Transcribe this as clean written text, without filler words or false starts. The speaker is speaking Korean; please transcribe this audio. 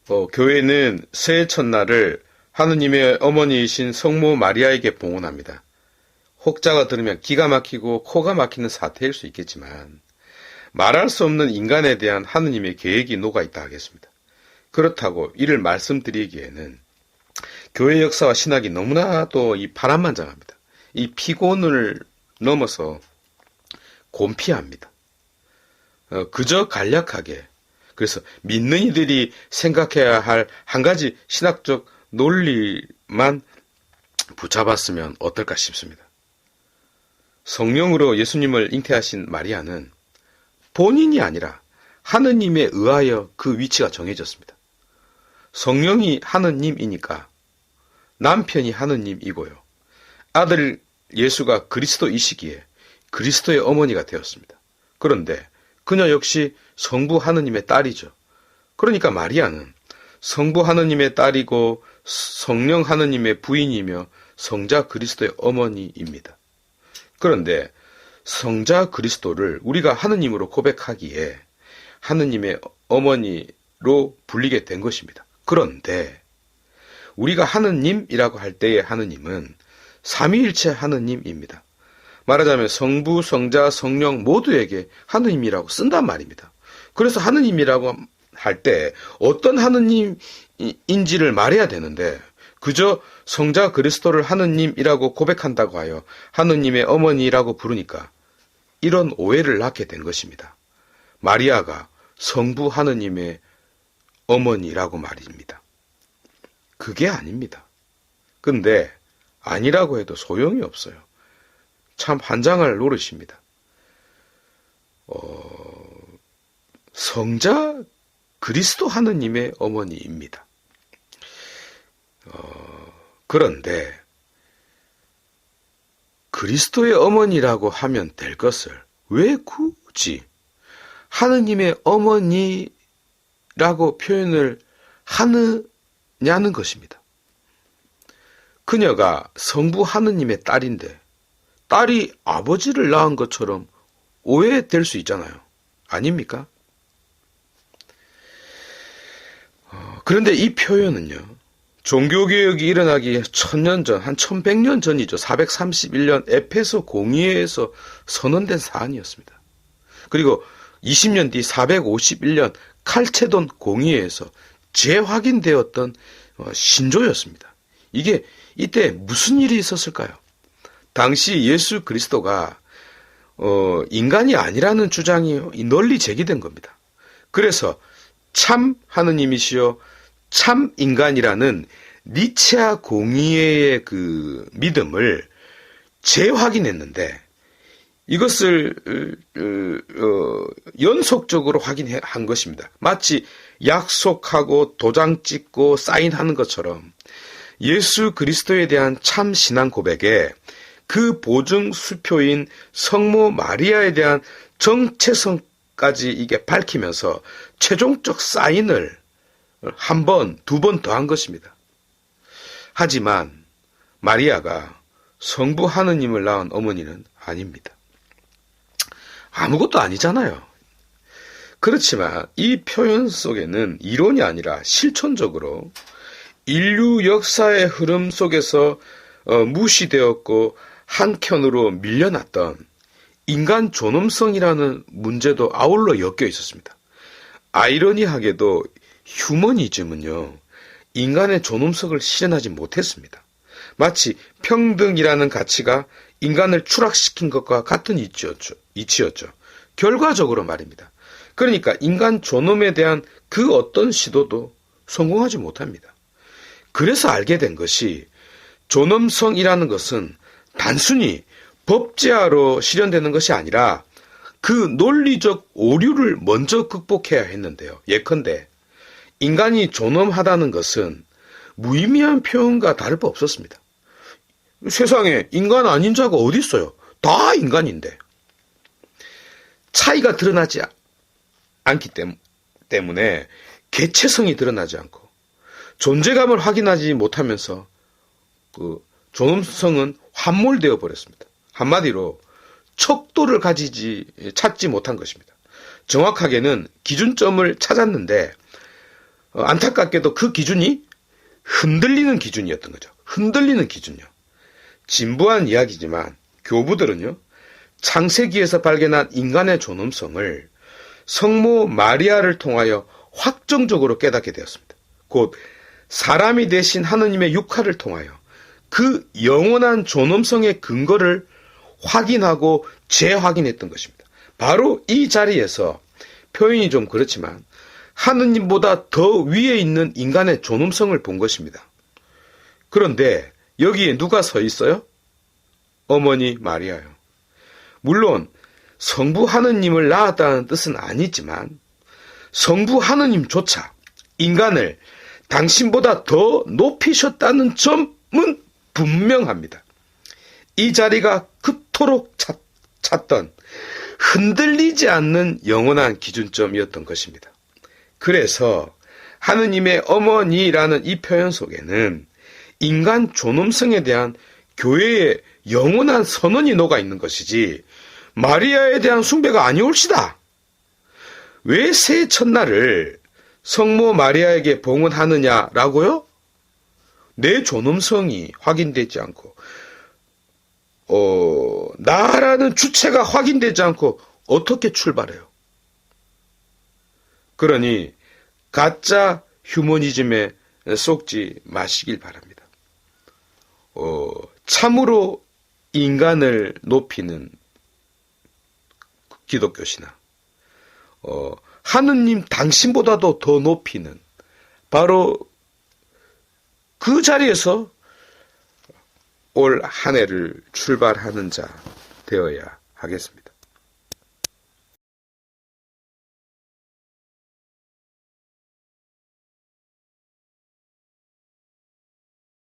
교회는 새해 첫날을 하느님의 어머니이신 성모 마리아에게 봉헌합니다. 혹자가 들으면 기가 막히고 코가 막히는 사태일 수 있겠지만 말할 수 없는 인간에 대한 하느님의 계획이 녹아있다 하겠습니다. 그렇다고 이를 말씀드리기에는 교회 역사와 신학이 너무나도 이 파란만장합니다. 이 피곤을 넘어서 곤피합니다. 그저 간략하게, 그래서 믿는 이들이 생각해야 할 한 가지 신학적 논리만 붙잡았으면 어떨까 싶습니다. 성령으로 예수님을 잉태하신 마리아는 본인이 아니라 하느님에 의하여 그 위치가 정해졌습니다. 성령이 하느님이니까 남편이 하느님이고요. 아들 예수가 그리스도이시기에 그리스도의 어머니가 되었습니다. 그런데 그녀 역시 성부 하느님의 딸이죠. 그러니까 마리아는 성부 하느님의 딸이고 성령 하느님의 부인이며 성자 그리스도의 어머니입니다. 그런데 성자 그리스도를 우리가 하느님으로 고백하기에 하느님의 어머니로 불리게 된 것입니다. 그런데 우리가 하느님이라고 할 때의 하느님은 삼위일체 하느님입니다. 말하자면 성부, 성자, 성령 모두에게 하느님이라고 쓴단 말입니다. 그래서 하느님이라고 할 때 어떤 하느님인지를 말해야 되는데 그저 성자 그리스도를 하느님이라고 고백한다고 하여 하느님의 어머니라고 부르니까 이런 오해를 낳게 된 것입니다. 마리아가 성부 하느님의 어머니라고 말입니다. 그게 아닙니다. 근데 아니라고 해도 소용이 없어요. 참 환장할 노릇입니다. 성자 그리스도 하느님의 어머니입니다. 그런데 그리스도의 어머니라고 하면 될 것을 왜 굳이 하느님의 어머니라고 표현을 하느냐는 것입니다. 그녀가 성부 하느님의 딸인데 딸이 아버지를 낳은 것처럼 오해될 수 있잖아요. 아닙니까? 그런데 이 표현은요, 종교개혁이 일어나기 1000년 전, 한 1100년 전이죠. 431년 에페소 공의회에서 선언된 사안이었습니다. 그리고 20년 뒤 451년 칼체돈 공의회에서 재확인되었던 신조였습니다. 이게 이때 무슨 일이 있었을까요? 당시 예수 그리스도가 인간이 아니라는 주장이 널리 제기된 겁니다. 그래서 참 하느님이시여 참 인간이라는 니체아 공의회의 그 믿음을 재확인했는데 이것을 연속적으로 확인한 것입니다. 마치 약속하고 도장 찍고 사인하는 것처럼 예수 그리스도에 대한 참 신앙 고백에 그 보증 수표인 성모 마리아에 대한 정체성까지 이게 밝히면서 최종적 사인을 한 번, 두 번 더 한 것입니다. 하지만 마리아가 성부 하느님을 낳은 어머니는 아닙니다. 아무것도 아니잖아요. 그렇지만 이 표현 속에는 이론이 아니라 실천적으로 인류 역사의 흐름 속에서 무시되었고 한켠으로 밀려났던 인간 존엄성이라는 문제도 아울러 엮여 있었습니다. 아이러니하게도 휴머니즘은요, 인간의 존엄성을 실현하지 못했습니다. 마치 평등이라는 가치가 인간을 추락시킨 것과 같은 이치였죠. 결과적으로 말입니다. 그러니까 인간 존엄에 대한 그 어떤 시도도 성공하지 못합니다. 그래서 알게 된 것이 존엄성이라는 것은 단순히 법제화로 실현되는 것이 아니라 그 논리적 오류를 먼저 극복해야 했는데요. 예컨대 인간이 존엄하다는 것은 무의미한 표현과 다를 바 없었습니다. 세상에 인간 아닌 자가 어디 있어요? 다 인간인데. 차이가 드러나지 않기 때문에 개체성이 드러나지 않고 존재감을 확인하지 못하면서 그 존엄성은 함몰되어 버렸습니다. 한마디로 척도를 찾지 못한 것입니다. 정확하게는 기준점을 찾았는데 안타깝게도 그 기준이 흔들리는 기준이었던 거죠. 흔들리는 기준이요. 진부한 이야기지만 교부들은요, 창세기에서 발견한 인간의 존엄성을 성모 마리아를 통하여 확정적으로 깨닫게 되었습니다. 곧 사람이 되신 하느님의 육화를 통하여 그 영원한 존엄성의 근거를 확인하고 재확인했던 것입니다. 바로 이 자리에서 표현이 좀 그렇지만 하느님보다 더 위에 있는 인간의 존엄성을 본 것입니다. 그런데 여기에 누가 서 있어요? 어머니 마리아요. 물론 성부 하느님을 낳았다는 뜻은 아니지만 성부 하느님조차 인간을 당신보다 더 높이셨다는 점은 분명합니다. 이 자리가 그토록 찾던 흔들리지 않는 영원한 기준점이었던 것입니다. 그래서 하느님의 어머니라는 이 표현 속에는 인간 존엄성에 대한 교회의 영원한 선언이 녹아 있는 것이지 마리아에 대한 숭배가 아니올시다. 왜 새해 첫날을 성모 마리아에게 봉헌하느냐라고요? 내 존엄성이 확인되지 않고 나라는 주체가 확인되지 않고 어떻게 출발해요? 그러니 가짜 휴머니즘에 속지 마시길 바랍니다. 참으로 인간을 높이는 기독교 신앙, 하느님 당신보다도 더 높이는 바로 그 자리에서 올 한 해를 출발하는 자 되어야 하겠습니다.